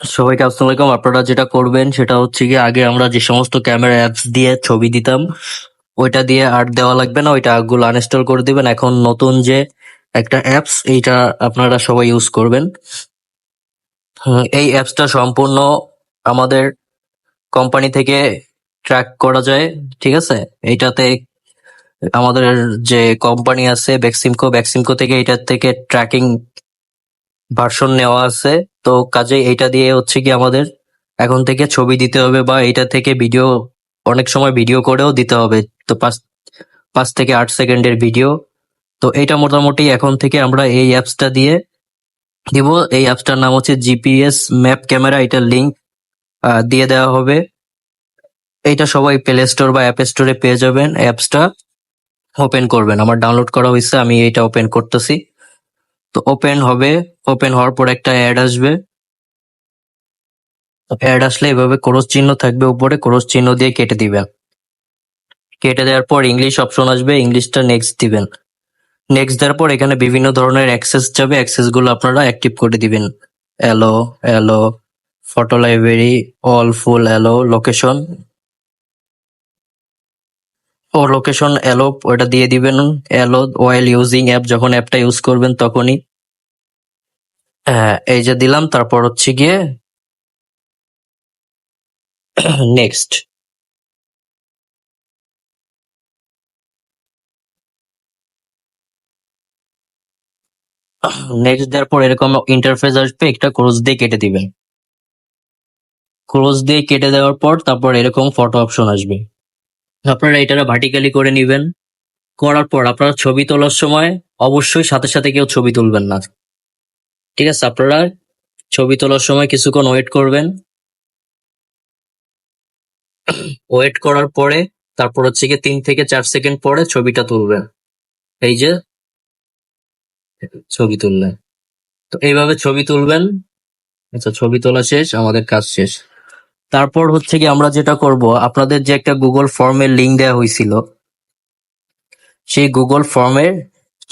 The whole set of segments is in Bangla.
সবাইকে আসসালামু আলাইকুম। আপনারা যেটা করবেন সেটা হচ্ছে কি, আগে আমরা যে সমস্ত ক্যামেরা অ্যাপস দিয়ে ছবি দিতাম ওইটা দিয়ে আর দেওয়া লাগবে না, ওইটা গুলো আনইনস্টল করে দিবেন। এখন নতুন যে একটা অ্যাপস, এইটা আপনারা সবাই ইউজ করবেন। এই অ্যাপসটা সম্পূর্ণ আমাদের কোম্পানি থেকে ট্র্যাক করা যায়, ঠিক আছে? এইটাতে আমাদের যে কোম্পানি আছে বেক্সিমকো থেকে এইটার থেকে ট্র্যাকিং ভার্সন নেওয়া আছে। তো কাজেই এইটা দিয়ে হচ্ছে কি আমাদের এখন থেকে ছবি দিতে হবে, বা এইটা থেকে ভিডিও, অনেক সময় ভিডিও করেও দিতে হবে। তো 5 থেকে 8 সেকেন্ডের ভিডিও। তো এইটা মোটামুটি এখন থেকে আমরা এই অ্যাপসটা দিয়ে দিব। এই অ্যাপসটার নাম হচ্ছে জিপিএস ম্যাপ ক্যামেরা। এটার লিংক দিয়ে দেওয়া হবে। এইটা সবাই প্লে স্টোর বা অ্যাপ স্টোরে পেয়ে যাবেন। অ্যাপসটা ওপেন করবেন। আমার ডাউনলোড করা হয়েছে, আমি এটা ওপেন করতেছি। তো ওপেন হবে। ওপেন হওয়ার পর একটা অ্যাড আসবে। অ্যাড আসলে এভাবে ক্রস চিহ্ন থাকবে উপরে, ক্রস চিহ্ন দিয়ে কেটে দিবেন। কেটে দেওয়ার পর ইংলিশ অপশন আসবে, ইংলিশটা নেক্সট দিবেন। নেক্সট দেওয়ার পর এখানে বিভিন্ন ধরনের অ্যাক্সেস যাবে, অ্যাক্সেস গুলো আপনারা অ্যাক্টিভ করে দিবেন। Allow, allow, photo library, all, full allow, location ও লোকেশন অ্যালো, ওটা দিয়ে দিবেন। অ্যালো ওয়াইল ইউজিং অ্যাপ, যখন অ্যাপটা ইউজ করবেন তখনই। হ্যাঁ, এই যে দিলাম। তারপর হচ্ছে গিয়ে নেক্সট। নেক্সট দেওয়ার পর এরকম ইন্টারফেস আসবে, একটা ক্রস দিয়ে কেটে দিবেন। ক্রস দিয়ে কেটে দেওয়ার পর তারপর এরকম ফটো অপশন আসবে। আপনারা এটা ভার্টিক্যালি করে নিবেন। করার পর আপনারা ছবি তোলার সময় অবশ্যই সাথে সাথে কেউ ছবি তুলবেন না, ঠিক আছে? আপনারা ছবি তোলার সময় কিছুক্ষণ ওয়েট করবেন। ওয়েট করার পরে তারপর হচ্ছে গিয়ে 3 থেকে 4 সেকেন্ড পরে ছবিটা তুলবেন। এই যে ছবি তুললেন। তো এইভাবে ছবি তুলবেন। আচ্ছা, ছবি তোলা শেষ, আমাদের কাজ শেষ। তারপর হচ্ছে কি আমরা যেটা করব, আপনাদের যে একটা গুগল ফর্মের লিংক দেওয়া হয়েছিল, সেই গুগল ফর্মে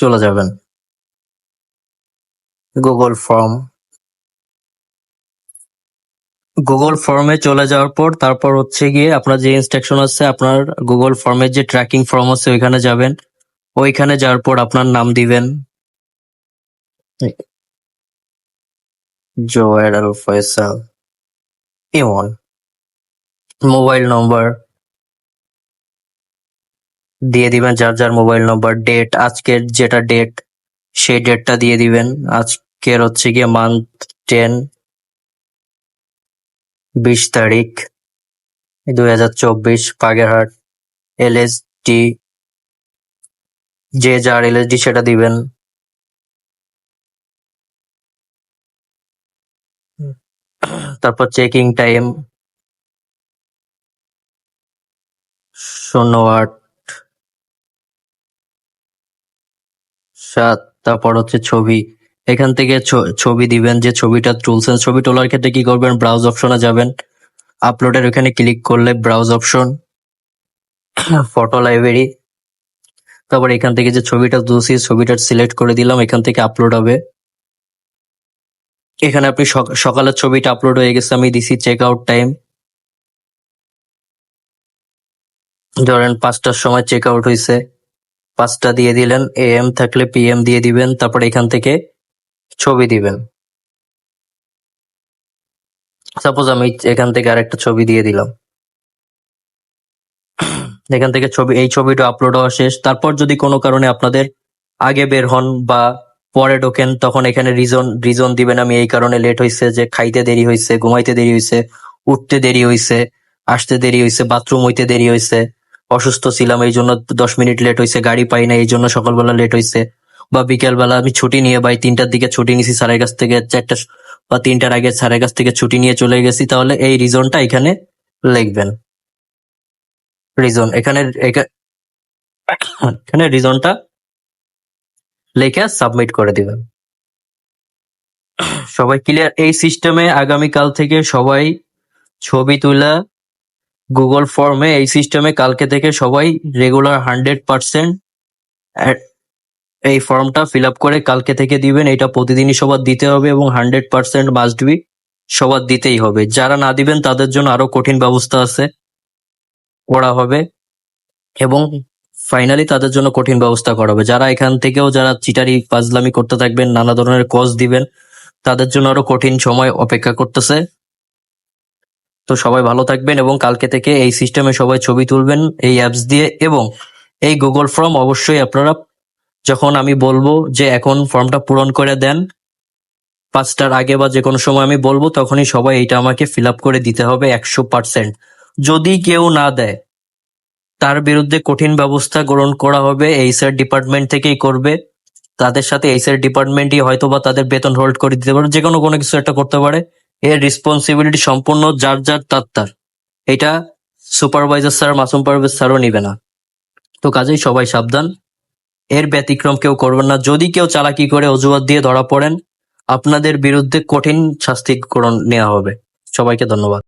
চলে যাবেন। গুগল ফর্ম, গুগল ফর্মে চলে যাওয়ার পর তারপর হচ্ছে গিয়ে আপনার যে ইনস্ট্রাকশন আছে, আপনার গুগল ফর্মের যে ট্র্যাকিং ফর্ম আছে ওইখানে যাবেন। ওইখানে যাওয়ার পর আপনার নাম দিবেন, জোয়ের আল ফয়সাল ইমন। মোবাইল নম্বর দিয়ে দিবেন, যার যার মোবাইল নম্বর। ডেট, আজকের যেটা ডেট সেই ডেটটা দিয়ে দিবেন। আজকের হচ্ছে গিয়ে মান্থ 10, 20 তারিখ 2024, বাগেরহাট। এলএসডি, যে যার এলএসডি সেটা দিবেন। তারপর চেকিং টাইম 08/7। তারপর হচ্ছে ছবি, এখান থেকে ছবি দিবেন যে ছবিটা তুলছেন। ছবি তোলার ক্ষেত্রে কি করবেন, ব্রাউজ অপশনে যাবেন। আপলোডের ওখানে ক্লিক করলে ব্রাউজ অপশন, ফটো লাইব্রেরি। তারপর এখান থেকে যে ছবিটা তুলছি ছবিটা সিলেক্ট করে দিলাম, এখান থেকে আপলোড হবে। এখানে আপনি সকালের ছবিটা আপলোড হয়ে গেছে, আমি দিছি চেক আউট টাইম। ধরেন 5টার সময় চেক আউট হয়েছে, 5টা দিয়ে দিলেন। এএম থাকলে পিএম দিয়ে দিবেন। তারপর এখান থেকে ছবি দিবেন। সাপোজ আমি এখান থেকে আরেকটা ছবি দিয়ে দিলাম। এখান থেকে ছবি, এই ছবিটা আপলোড হওয়া শেষ। তারপর যদি কোনো কারণে আপনাদের আগে বের হন বা পরে ঢোকেন, তখন এখানে রিজন দিবেন। আমি এই কারণে লেট হয়েছে, যে খাইতে দেরি হয়েছে, ঘুমাইতে দেরি হয়েছে, উঠতে দেরি হয়েছে, আসতে দেরি হয়েছে, বাথরুম হইতে দেরি হয়েছে, অসুস্থ ছিলাম এই জন্য 10 মিনিট লেট হয়েছে, গাড়ি পাই না এই জন্য সকালবেলা লেট হয়েছে, বা বিকেলবেলা আমি ছুটি নিয়ে, ভাই 3টার দিকে ছুটি নিয়েছি স্যারের কাছ থেকে, 4টা বা 3টার আগে স্যারের কাছ থেকে ছুটি নিয়ে চলে গেছি, তাহলে এই রিজনটা এখানে লিখবেন। রিজন এখানে রিজনটা লিখে সাবমিট করে দিবেন। সবাই ক্লিয়ার? এই সিস্টেমে আগামীকাল থেকে সবাই ছবি তুলা গুগল ফর্মে, এই সিস্টেমে কালকে থেকে সবাই রেগুলার 100% এই ফর্মটা ফিল আপ করে কালকে থেকে দিবেন। এটা প্রতিদিনই সবার দিতে হবে এবং 100% মাস্ট বি সবার দিতেই হবে। যারা না দিবেন তাদের জন্য আরো কঠিন ব্যবস্থা আছে, করা হবে। এবং ফাইনালি তাদের জন্য কঠিন ব্যবস্থা করা হবে। যারা এখান থেকেও যারা চিটারি ফাজলামি করতে থাকবেন, নানা ধরনের কজ দিবেন, তাদের জন্য আরো কঠিন সময় অপেক্ষা করতেছে। তো সবাই ভালো থাকবেন এবং কালকে থেকে এই সিস্টেমে সবাই ছবি তুলবেন এই অ্যাপস দিয়ে। এবং এই গুগল ফর্ম অবশ্যই আপনারা, যখন আমি বলবো যে এখন ফর্মটা পূরণ করে দেন 5টার আগে বা যে কোনো সময় আমি বলবো, তখনই সবাই এটা আমাকে ফিল আপ করে দিতে হবে 100%। যদি কেউ না দেয় তার বিরুদ্ধে কঠিন ব্যবস্থা গ্রহণ করা হবে, এইচআর ডিপার্টমেন্ট থেকেই করবে। তাদের সাথে এইচআর ডিপার্টমেন্টই হয়তো বা তাদের বেতন হোল্ড করে দিতে পারে, যে কোনো কিছু একটা করতে পারে। এর রেসপন্সিবিলিটি সম্পূর্ণ যার যার তার। এটা সুপারভাইজার স্যার, মাসুম পারভেজ স্যারও নিবে না। তো কাজেই সবাই সাবধান, এর ব্যতিক্রম কেউ করবেন না। যদি কেউ চালাকি করে অজুহাত দিয়ে ধরা পড়েন, আপনাদের বিরুদ্ধে কঠিন শাস্তি নেওয়া হবে। সবাইকে ধন্যবাদ।